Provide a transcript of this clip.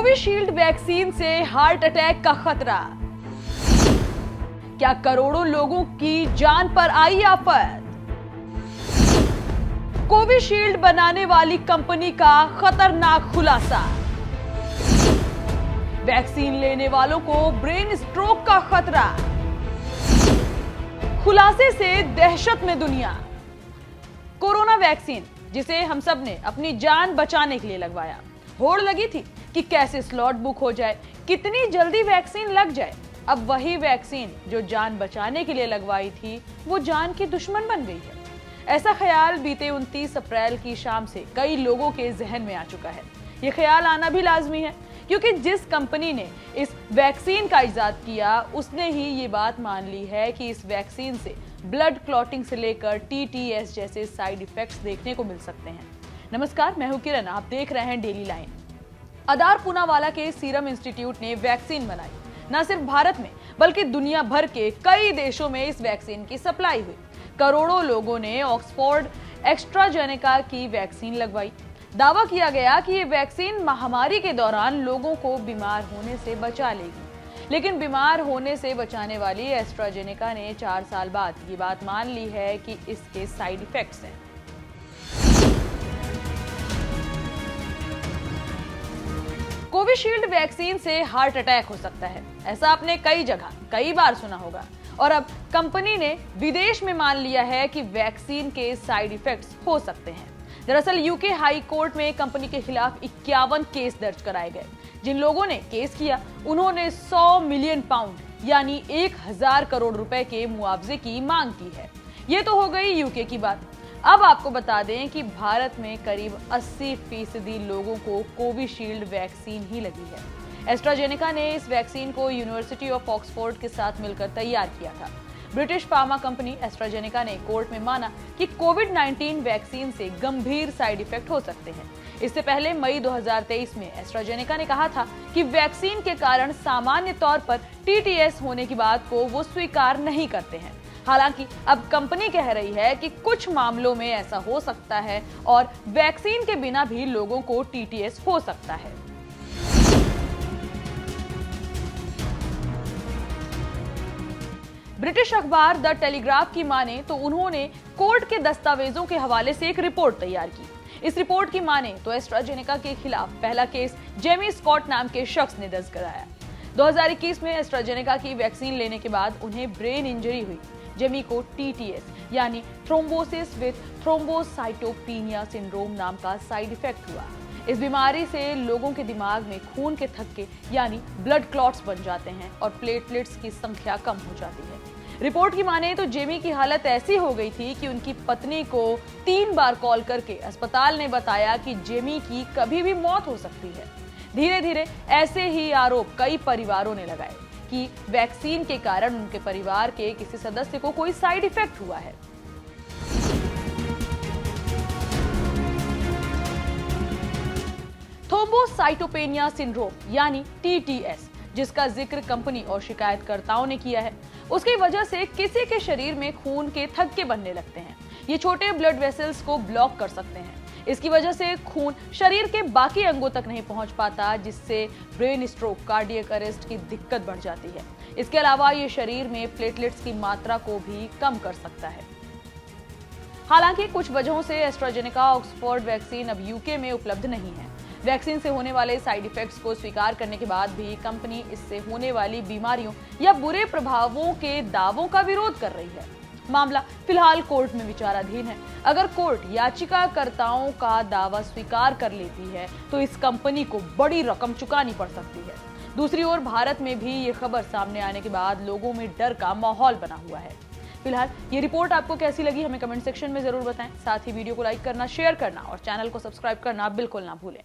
Covishield vaccine से heart attack का खतरा, क्या करोड़ों लोगों की जान पर आई आफत? कोविशील्ड बनाने वाली कंपनी का खतरनाक खुलासा, वैक्सीन लेने वालों को ब्रेन स्ट्रोक का खतरा, खुलासे से दहशत में दुनिया। कोरोना वैक्सीन जिसे हम सब ने अपनी जान बचाने के लिए लगवाया, होड़ लगी थी कि कैसे स्लॉट बुक हो जाए, कितनी जल्दी वैक्सीन लग जाए। अब वही वैक्सीन जो जान बचाने के लिए लगवाई थी वो जान की दुश्मन बन गई है। ऐसा ख्याल बीते 29 अप्रैल की शाम से कई लोगों के जहन में आ चुका है। ये ख्याल आना भी लाजमी है क्योंकि जिस कंपनी ने इस वैक्सीन का इजाद किया उसने ही ये बात मान ली है कि इस वैक्सीन से ब्लड क्लॉटिंग से लेकर TTS जैसे साइड इफेक्ट्स देखने को मिल सकते हैं। नमस्कार, मैं हूं किरण, आप देख रहे हैं डेली लाइन। अदार पूनावाला के सीरम इंस्टीट्यूट ने वैक्सीन बनाई। न सिर्फ भारत में बल्कि दुनिया भर के कई देशों में इस वैक्सीन की सप्लाई हुई। करोड़ों लोगों ने ऑक्सफोर्ड एस्ट्राजेनेका की वैक्सीन लगवाई। दावा किया गया कि ये वैक्सीन महामारी के दौरान लोगों को बीमार होने से बचा लेगी, लेकिन बीमार होने से बचाने वाली एस्ट्राजेनेका ने 4 साल बाद ये बात मान ली है कि इसके साइड इफेक्ट्स हैं। कोविशील्ड वैक्सीन से हार्ट अटैक हो सकता है, ऐसा आपने कई जगह कई बार सुना होगा। और अब कंपनी ने विदेश में मान लिया है कि वैक्सीन के साइड इफेक्ट्स हो सकते हैं। दरअसल यूके हाई कोर्ट में कंपनी के खिलाफ 51 केस दर्ज कराए गए। जिन लोगों ने केस किया उन्होंने 100 मिलियन पाउंड यानी 1000 करोड़ रुपए के मुआवजे की मांग की है। ये तो हो गई यूके की बात। अब आपको बता दें कि भारत में करीब 80% लोगों को कोविशील्ड वैक्सीन ही लगी है। एस्ट्राजेनेका ने इस वैक्सीन को यूनिवर्सिटी ऑफ ऑक्सफोर्ड के साथ मिलकर तैयार किया था। ब्रिटिश फार्मा कंपनी एस्ट्राजेनेका ने कोर्ट में माना कि कोविड-19 वैक्सीन से गंभीर साइड इफेक्ट हो सकते हैं। इससे पहले मई 2023 में एस्ट्राजेनेका ने कहा था कि वैक्सीन के कारण सामान्य तौर पर TTS होने की बात को वो स्वीकार नहीं करते हैं। हालांकि अब कंपनी कह रही है कि कुछ मामलों में ऐसा हो सकता है और वैक्सीन के बिना भी लोगों को TTS हो सकता है। ब्रिटिश अखबार द टेलीग्राफ की माने तो उन्होंने कोर्ट के दस्तावेजों के हवाले से एक रिपोर्ट तैयार की। इस रिपोर्ट की माने तो एस्ट्राजेनेका के खिलाफ पहला केस जेमी स्कॉट नाम के शख्स ने दर्ज कराया। 2021 में एस्ट्राजेनेका की वैक्सीन लेने के बाद उन्हें ब्रेन इंजरी हुई। जेमी को TTS यानी थ्रोम्बोसिस विद थ्रोम्बोसाइटोपेनिया सिंड्रोम नाम का साइड इफेक्ट हुआ। इस बीमारी से लोगों के दिमाग में खून के थक्के यानी ब्लड क्लॉट्स बन जाते हैं और प्लेटलेट्स की संख्या कम हो जाती है। रिपोर्ट की माने तो जेमी की हालत ऐसी हो गई थी कि उनकी पत्नी को 3 बार कॉल करके अस्पताल ने बताया कि जेमी की कभी भी मौत हो सकती है। धीरे धीरे ऐसे ही आरोप कई परिवारों ने लगाए कि वैक्सीन के कारण उनके परिवार के किसी सदस्य को कोई साइड इफेक्ट हुआ है। थ्रोम्बोसाइटोपेनिया सिंड्रोम यानी TTS, जिसका जिक्र कंपनी और शिकायतकर्ताओं ने किया है, उसकी वजह से किसी के शरीर में खून के थक्के बनने लगते हैं। ये छोटे ब्लड वेसल्स को ब्लॉक कर सकते हैं। इसकी वजह से खून शरीर के बाकी अंगों तक नहीं पहुंच पाता, जिससे ब्रेन स्ट्रोक, कार्डियक अरेस्ट की दिक्कत बढ़ जाती है। इसके अलावा ये शरीर में प्लेटलेट्स की मात्रा को भी कम कर सकता है। हालांकि कुछ वजहों से एस्ट्राजेनेका ऑक्सफोर्ड वैक्सीन अब यूके में उपलब्ध नहीं है। वैक्सीन से होने वाले साइड इफेक्ट्स को स्वीकार करने के बाद भी कंपनी इससे होने वाली बीमारियों या बुरे प्रभावों के दावों का विरोध कर रही है। मामला फिलहाल कोर्ट में विचाराधीन है। अगर कोर्ट याचिकाकर्ताओं का दावा स्वीकार कर लेती है तो इस कंपनी को बड़ी रकम चुकानी पड़ सकती है। दूसरी ओर भारत में भी ये खबर सामने आने के बाद लोगों में डर का माहौल बना हुआ है। फिलहाल ये रिपोर्ट आपको कैसी लगी हमें कमेंट सेक्शन में जरूर बताएं। साथ ही वीडियो को लाइक करना, शेयर करना और चैनल को सब्सक्राइब करना बिल्कुल ना भूलें।